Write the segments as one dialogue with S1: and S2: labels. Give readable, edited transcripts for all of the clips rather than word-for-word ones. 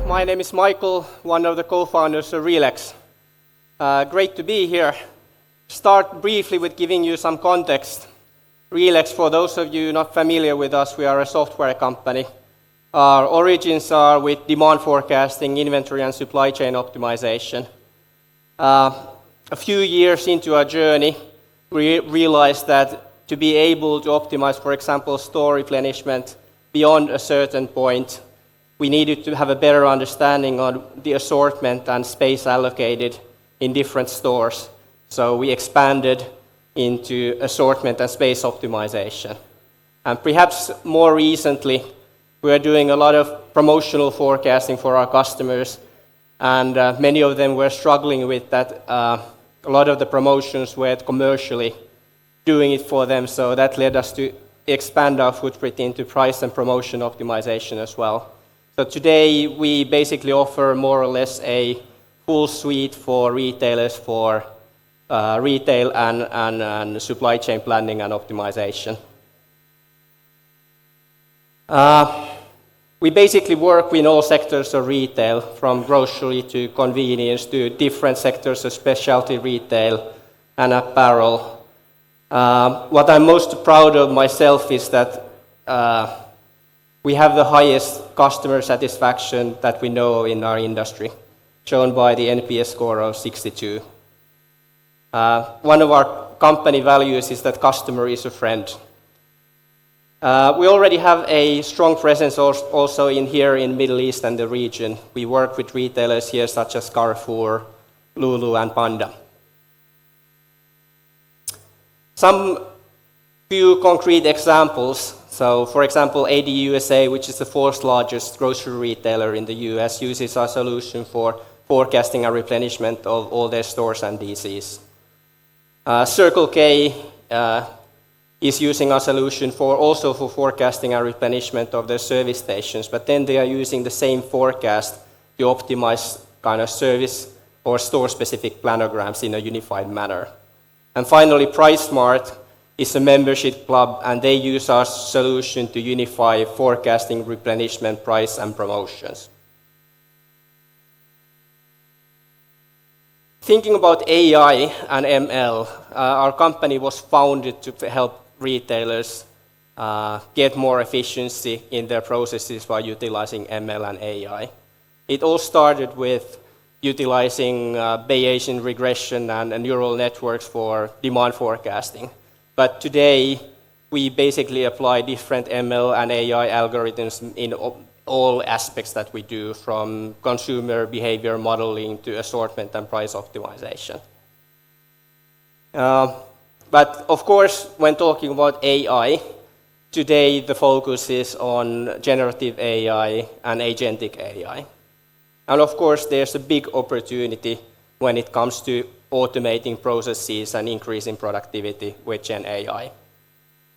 S1: My name is Michael, one of the co-founders of Relex. Great to be here. Start briefly with giving you some context. Relex, for those of you not familiar with us, we are a software company. Our origins are with demand forecasting, inventory and supply chain optimization. A few years into our journey, we realized that to be able to optimize, for example, store replenishment beyond a certain point, we needed to have a better understanding on the assortment and space allocated in different stores. So we expanded into assortment and space optimization. And perhaps more recently, we are doing a lot of promotional forecasting for our customers, and many of them were struggling with that. A lot of the promotions were commercially doing it for them, so that led us to expand our footprint into price and promotion optimization as well. So today we basically offer more or less a full suite for retailers for retail and supply chain planning and optimization. We basically work in all sectors of retail, from grocery to convenience to different sectors of specialty retail and apparel. What I'm most proud of myself is that we have the highest customer satisfaction that we know in our industry, shown by the NPS score of 62. One of our company values is that customer is a friend. We already have a strong presence also here in Middle East and the region. We work with retailers here such as Carrefour, Lulu and Panda. Some few concrete examples. So, for example, AD USA, which is the fourth largest grocery retailer in the US, uses our solution for forecasting and replenishment of all their stores and DCs. Circle K is using our solution also for forecasting and replenishment of their service stations, but then they are using the same forecast to optimize kind of service or store-specific planograms in a unified manner. And finally, PriceSmart is a membership club, and they use our solution to unify forecasting, replenishment, price, and promotions. Thinking about AI and ML, our company was founded to help retailers get more efficiency in their processes by utilizing ML and AI. It all started with utilizing Bayesian regression and neural networks for demand forecasting. But today, we basically apply different ML and AI algorithms in all aspects that we do, from consumer behavior modeling to assortment and price optimization. But of course, when talking about AI, today the focus is on generative AI and agentic AI. And of course, there's a big opportunity when it comes to automating processes and increasing productivity with Gen AI.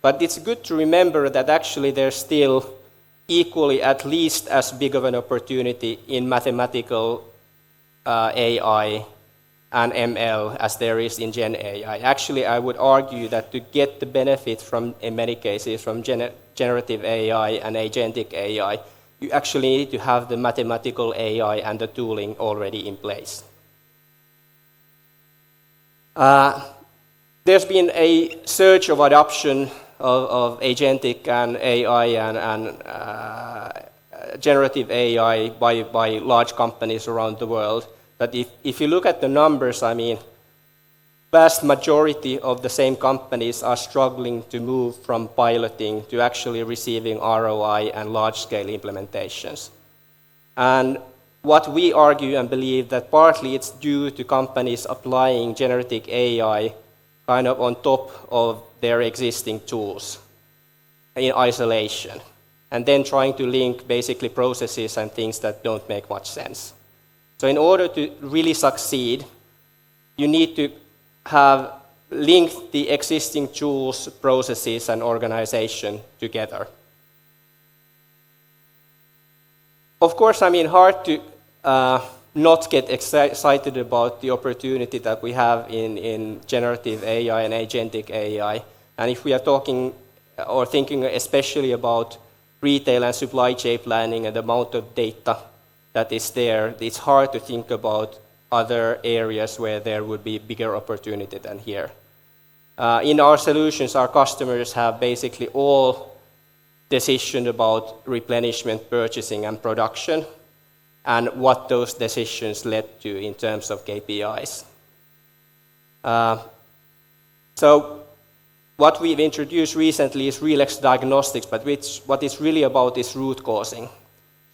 S1: But it's good to remember that actually there's still equally at least as big of an opportunity in mathematical AI and ML as there is in Gen AI. Actually, I would argue that to get the benefit from, in many cases, from generative AI and agentic AI, you actually need to have the mathematical AI and the tooling already in place. There's been a surge of adoption of agentic and AI and generative AI by large companies around the world. But if you look at the numbers, I mean, vast majority of the same companies are struggling to move from piloting to actually receiving ROI and large-scale implementations. And what we argue and believe that partly it's due to companies applying generative AI kind of on top of their existing tools in isolation, and then trying to link basically processes and things that don't make much sense. So in order to really succeed, you need to have linked the existing tools, processes, and organization together. Of course, I mean, hard to not get excited about the opportunity that we have in generative AI and agentic AI. And if we are talking or thinking especially about retail and supply chain planning and the amount of data that is there, it's hard to think about other areas where there would be bigger opportunity than here. In our solutions, our customers have basically all decisions about replenishment, purchasing, and production, and what those decisions led to in terms of KPIs. So what we've introduced recently is Relex diagnostics, but what it's really about is root causing.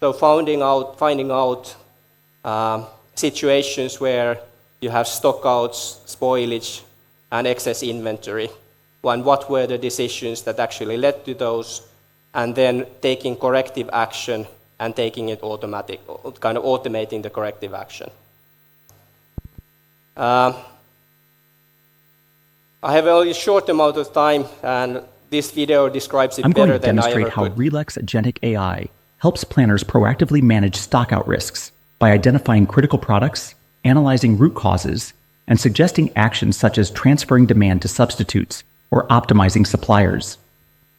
S1: So finding out situations where you have stockouts, spoilage, and excess inventory, and what were the decisions that actually led to those, and then taking corrective action and taking it automatic, kind of automating the corrective action. I have only a short amount of time, and this video describes it better than I ever could.
S2: I'm going to demonstrate how Relex Agentic AI helps planners proactively manage stockout risks by identifying critical products, analyzing root causes, and suggesting actions such as transferring demand to substitutes or optimizing suppliers.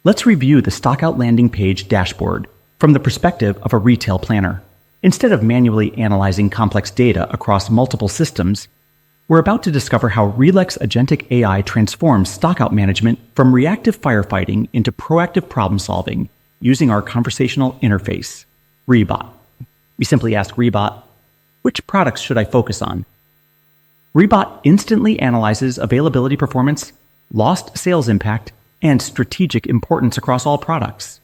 S2: Let's review the stockout landing page dashboard from the perspective of a retail planner. Instead of manually analyzing complex data across multiple systems, we're about to discover how Relex Agentic AI transforms stockout management from reactive firefighting into proactive problem solving using our conversational interface, Rebot. We simply ask Rebot, which products should I focus on? Rebot instantly analyzes availability performance, lost sales impact, and strategic importance across all products.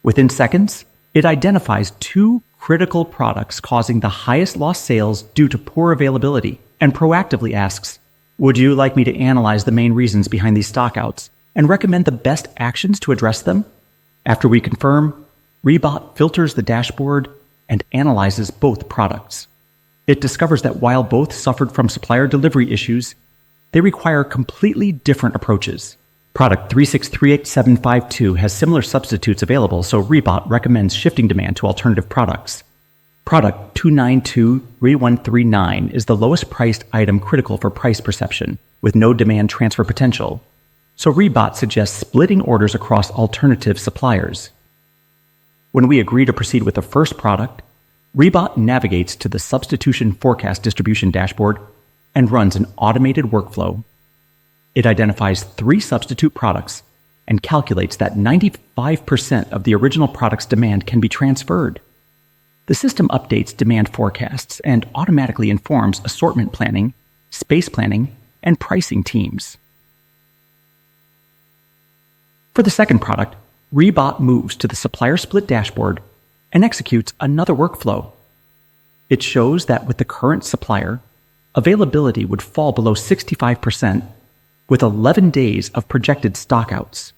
S2: Within seconds, it identifies 2 critical products causing the highest lost sales due to poor availability and proactively asks, would you like me to analyze the main reasons behind these stockouts and recommend the best actions to address them? After we confirm, Rebot filters the dashboard and analyzes both products. It discovers that while both suffered from supplier delivery issues, they require completely different approaches. Product 3638752 has similar substitutes available, so Rebot recommends shifting demand to alternative products. Product 2923139 is the lowest priced item critical for price perception, with no demand transfer potential, so Rebot suggests splitting orders across alternative suppliers. When we agree to proceed with the first product, Rebot navigates to the substitution forecast distribution dashboard and runs an automated workflow. It identifies 3 substitute products and calculates that 95% of the original product's demand can be transferred. The system updates demand forecasts and automatically informs assortment planning, space planning, and pricing teams. For the second product, Rebot moves to the supplier split dashboard and executes another workflow. It shows that with the current supplier, availability would fall below 65% with 11 days of projected stockouts.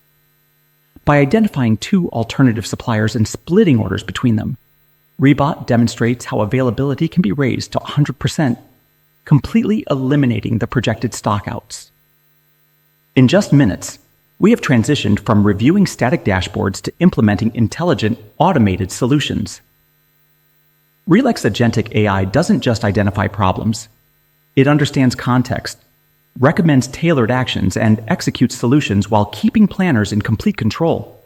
S2: By identifying 2 alternative suppliers and splitting orders between them, Rebot demonstrates how availability can be raised to 100%, completely eliminating the projected stockouts. In just minutes, we have transitioned from reviewing static dashboards to implementing intelligent, automated solutions. Relex Agentic AI doesn't just identify problems. It understands context, recommends tailored actions, and executes solutions while keeping planners in complete control.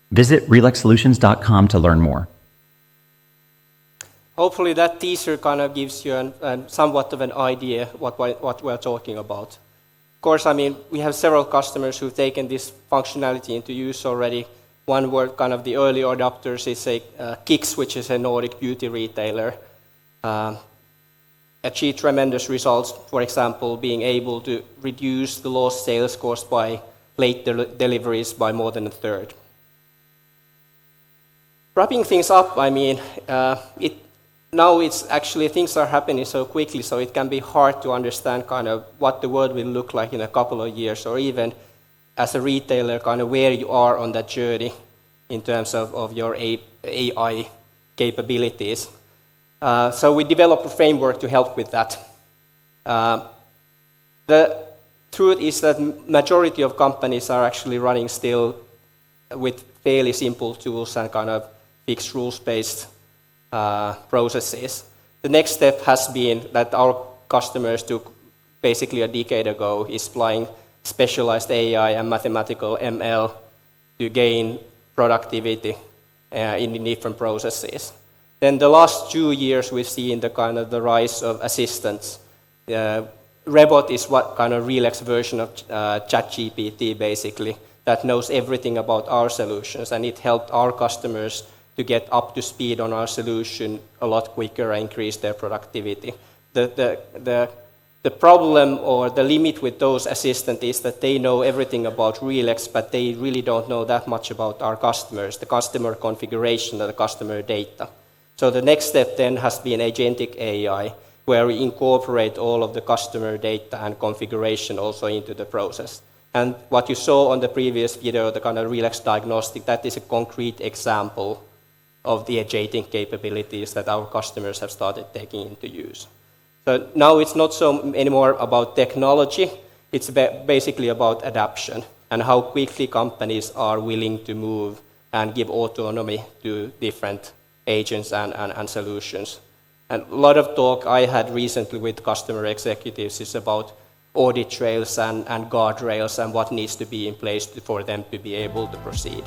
S2: Visit relexsolutions.com to learn more.
S1: Hopefully that teaser kind of gives you somewhat of an idea what we're talking about. Of course, I mean, we have several customers who've taken this functionality into use already. One were kind of the early adopters is Kicks, which is a Nordic beauty retailer. Achieved tremendous results, for example, being able to reduce the lost sales caused by late deliveries by more than a third. Wrapping things up, I mean, now it's actually things are happening so quickly, so it can be hard to understand kind of what the world will look like in a couple of years, or even as a retailer, kind of where you are on that journey in terms of your AI capabilities. So we developed a framework to help with that. The truth is that majority of companies are actually running still with fairly simple tools and kind of fixed rules-based processes. The next step has been that our customers took basically a decade ago is applying specialized AI and mathematical ML to gain productivity in different processes. Then the last 2 years, we've seen the kind of the rise of assistants. Rebot is what kind of Relex version of ChatGPT, basically, that knows everything about our solutions, and it helped our customers to get up to speed on our solution a lot quicker and increase their productivity. The problem or the limit with those assistants is that they know everything about Relex, but they really don't know that much about our customers, the customer configuration and the customer data. So the next step then has been Agentic AI, where we incorporate all of the customer data and configuration also into the process. And what you saw on the previous video, the kind of Relex diagnostic, that is a concrete example of the agentic capabilities that our customers have started taking into use. So now it's not so anymore about technology, it's basically about adaptation and how quickly companies are willing to move and give autonomy to different agents and solutions. And a lot of talk I had recently with customer executives is about audit trails and guardrails and what needs to be in place for them to be able to proceed.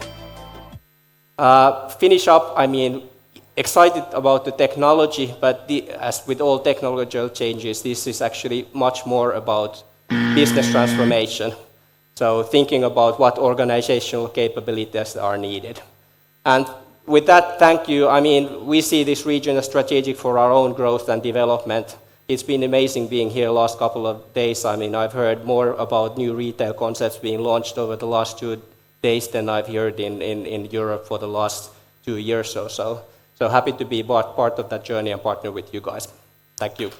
S1: Finish up, I mean, excited about the technology, but as with all technological changes, this is actually much more about business transformation. So thinking about what organizational capabilities are needed. And with that, thank you. I mean, we see this region as strategic for our own growth and development. It's been amazing being here last couple of days. I mean, I've heard more about new retail concepts being launched over the last 2 days than I've heard in Europe for the last 2 years or so. So happy to be part of that journey and partner with you guys. Thank you.